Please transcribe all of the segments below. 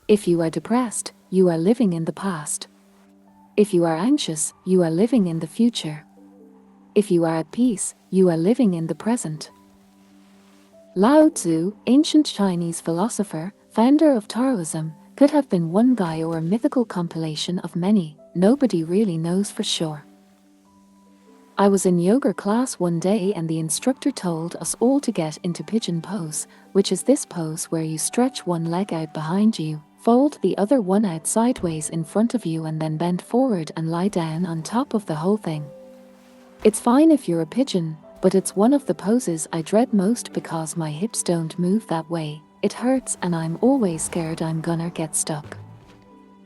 If you are depressed, you are living in the past. If you are anxious, you are living in the future. If you are at peace, you are living in the present. Lao Tzu, ancient Chinese philosopher, founder of Taoism, could have been one guy or a mythical compilation of many. Nobody really knows for sure. I was in yoga class one day and the instructor told us all to get into pigeon pose, which is this pose where you stretch one leg out behind you, fold the other one out sideways in front of you and then bend forward and lie down on top of the whole thing. It's fine if you're a pigeon, but it's one of the poses I dread most because my hips don't move that way. It hurts and I'm always scared I'm gonna get stuck.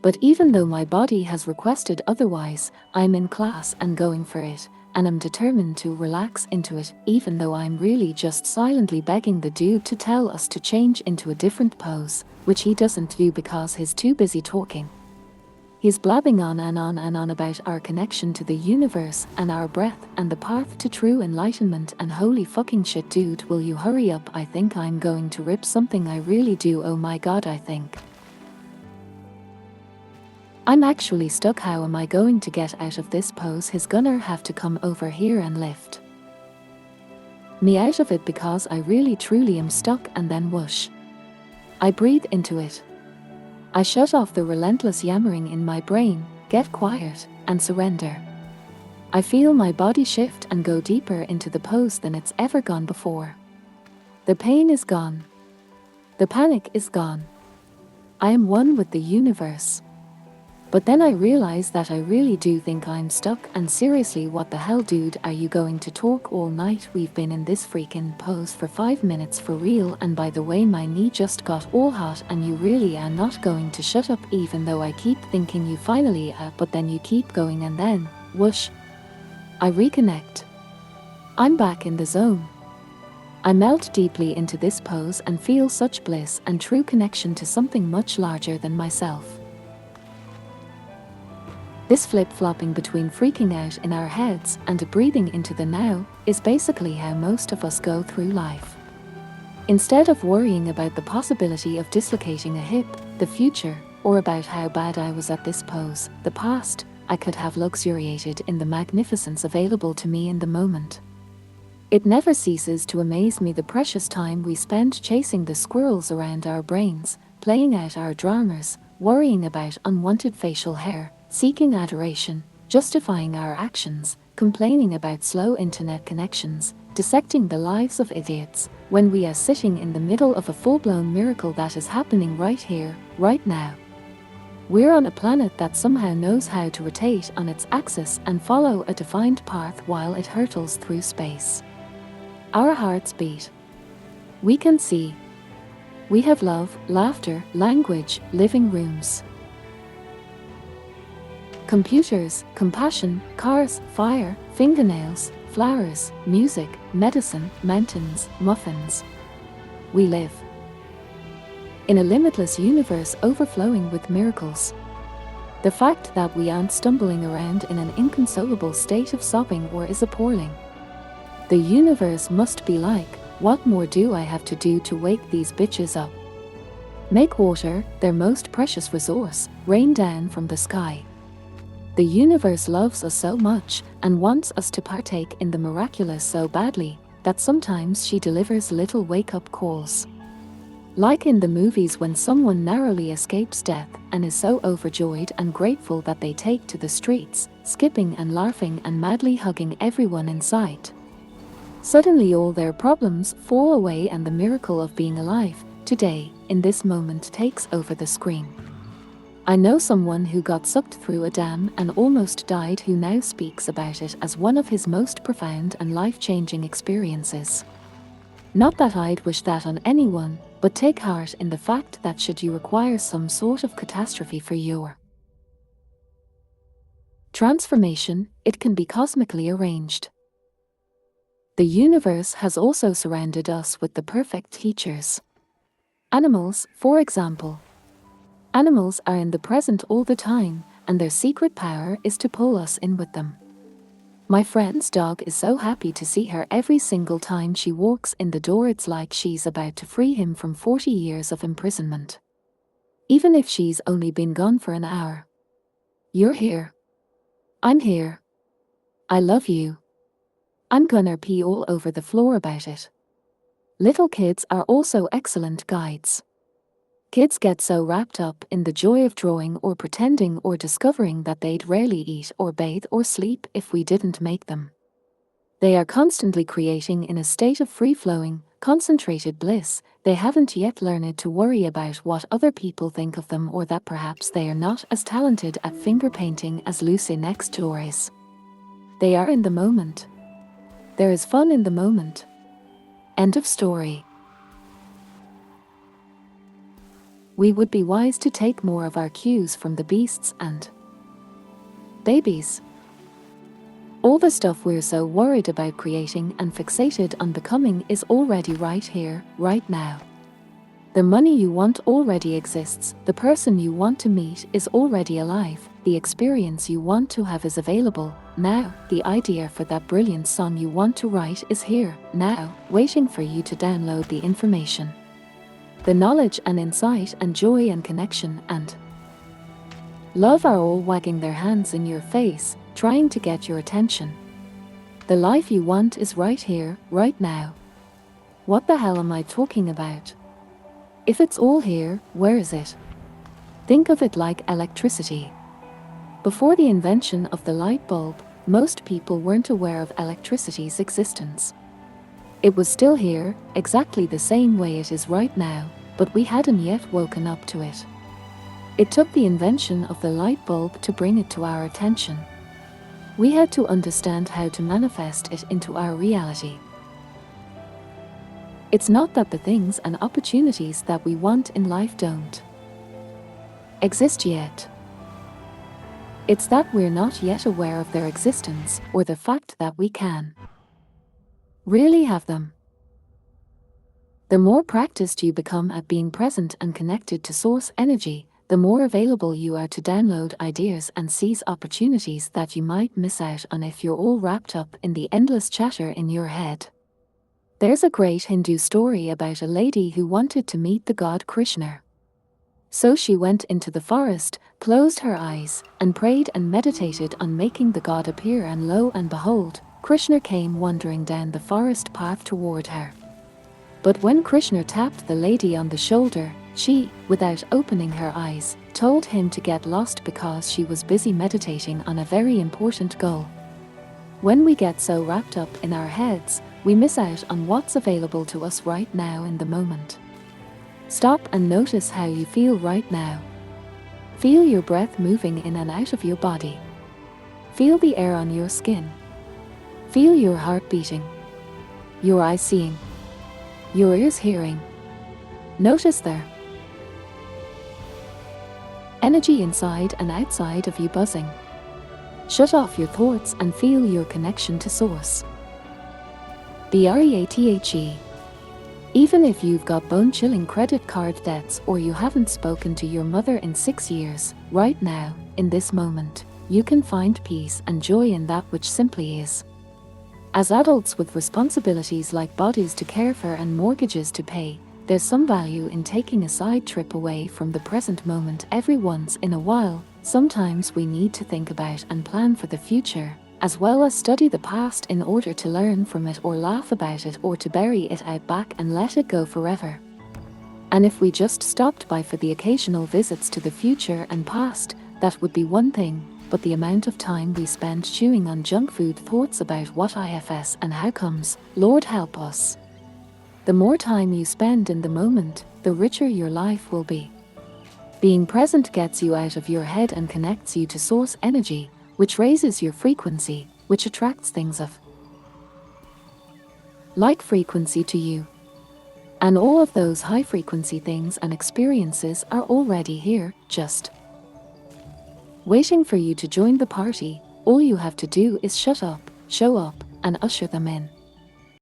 But even though my body has requested otherwise, I'm in class and going for it, and I'm determined to relax into it, even though I'm really just silently begging the dude to tell us to change into a different pose, which he doesn't do because he's too busy talking. He's blabbing on and on and on about our connection to the universe and our breath and the path to true enlightenment and holy fucking shit, dude, will you hurry up? I think I'm going to rip something, I really do, oh my god, I think I'm actually stuck. How am I going to get out of this pose? He's gonna have to come over here and lift me out of it because I really truly am stuck, and then whoosh, I breathe into it. I shut off the relentless yammering in my brain, get quiet, and surrender. I feel my body shift and go deeper into the pose than it's ever gone before. The pain is gone. The panic is gone. I am one with the universe. But then I realize that I really do think I'm stuck, and seriously, what the hell, dude, are you going to talk all night? We've been in this freaking pose for 5 minutes for real, and by the way, my knee just got all hot and you really are not going to shut up, even though I keep thinking you finally are, but then you keep going and then, whoosh, I reconnect. I'm back in the zone. I melt deeply into this pose and feel such bliss and true connection to something much larger than myself. This flip-flopping between freaking out in our heads and breathing into the now is basically how most of us go through life. Instead of worrying about the possibility of dislocating a hip, the future, or about how bad I was at this pose, the past, I could have luxuriated in the magnificence available to me in the moment. It never ceases to amaze me the precious time we spend chasing the squirrels around our brains, playing out our dramas, worrying about unwanted facial hair, seeking adoration, justifying our actions, complaining about slow internet connections, dissecting the lives of idiots, when we are sitting in the middle of a full-blown miracle that is happening right here, right now. We're on a planet that somehow knows how to rotate on its axis and follow a defined path while it hurtles through space. Our hearts beat. We can see. We have love, laughter, language, living rooms. Computers, compassion, cars, fire, fingernails, flowers, music, medicine, mountains, muffins. We live in a limitless universe overflowing with miracles. The fact that we aren't stumbling around in an inconsolable state of sobbing or is appalling. The universe must be like, what more do I have to do to wake these bitches up? Make water, their most precious resource, rain down from the sky. The universe loves us so much and wants us to partake in the miraculous so badly that sometimes she delivers little wake-up calls. Like in the movies when someone narrowly escapes death and is so overjoyed and grateful that they take to the streets, skipping and laughing and madly hugging everyone in sight. Suddenly all their problems fall away and the miracle of being alive, today, in this moment takes over the screen. I know someone who got sucked through a dam and almost died who now speaks about it as one of his most profound and life-changing experiences. Not that I'd wish that on anyone, but take heart in the fact that should you require some sort of catastrophe for your transformation, it can be cosmically arranged. The universe has also surrounded us with the perfect teachers. Animals, for example. Animals are in the present all the time, and their secret power is to pull us in with them. My friend's dog is so happy to see her every single time she walks in the door. It's like she's about to free him from 40 years of imprisonment. even if she's only been gone for an hour. You're here. I'm here. I love you. I'm gonna pee all over the floor about it. Little kids are also excellent guides. Kids get so wrapped up in the joy of drawing or pretending or discovering that they'd rarely eat or bathe or sleep if we didn't make them. They are constantly creating in a state of free-flowing, concentrated bliss. They haven't yet learned to worry about what other people think of them, or that perhaps they are not as talented at finger painting as Lucy next door is. They are in the moment. There is fun in the moment. End of story. We would be wise to take more of our cues from the beasts and babies. All the stuff we're so worried about creating and fixated on becoming is already right here, right now. The money you want already exists, the person you want to meet is already alive, the experience you want to have is available now, the idea for that brilliant song you want to write is here, now, waiting for you to download the information. The knowledge and insight and joy and connection and love are all wagging their hands in your face, trying to get your attention. The life you want is right here, right now. What the hell am I talking about? If it's all here, where is it? Think of it like electricity. Before the invention of the light bulb, most people weren't aware of electricity's existence. It was still here, exactly the same way it is right now, but we hadn't yet woken up to it. It took the invention of the light bulb to bring it to our attention. We had to understand how to manifest it into our reality. It's not that the things and opportunities that we want in life don't exist yet. It's that we're not yet aware of their existence, or the fact that we can really have them. The more practiced you become at being present and connected to source energy, the more available you are to download ideas and seize opportunities that you might miss out on if you're all wrapped up in the endless chatter in your head. There's a great Hindu story about a lady who wanted to meet the god Krishna. So she went into the forest, closed her eyes, and prayed and meditated on making the god appear, and lo and behold, Krishna came wandering down the forest path toward her. But when Krishna tapped the lady on the shoulder, she, without opening her eyes, told him to get lost because she was busy meditating on a very important goal. When we get so wrapped up in our heads, we miss out on what's available to us right now in the moment. Stop and notice how you feel right now. Feel your breath moving in and out of your body. Feel the air on your skin. Feel your heart beating. Your eyes seeing. Your ears hearing. Notice their energy inside and outside of you buzzing. Shut off your thoughts and feel your connection to source. BREATHE. Even if you've got bone-chilling credit card debts, or you haven't spoken to your mother in 6 years, right now, in this moment, you can find peace and joy in that which simply is. As adults with responsibilities like bodies to care for and mortgages to pay, there's some value in taking a side trip away from the present moment every once in a while. Sometimes we need to think about and plan for the future, as well as study the past in order to learn from it or laugh about it, or to bury it out back and let it go forever. And if we just stopped by for the occasional visits to the future and past, that would be one thing, but the amount of time we spend chewing on junk food thoughts about what ifs and how comes, Lord help us. The more time you spend in the moment, the richer your life will be. Being present gets you out of your head and connects you to source energy, which raises your frequency, which attracts things of like frequency to you. And all of those high frequency things and experiences are already here, just waiting for you to join the party. All you have to do is shut up, show up, and usher them in.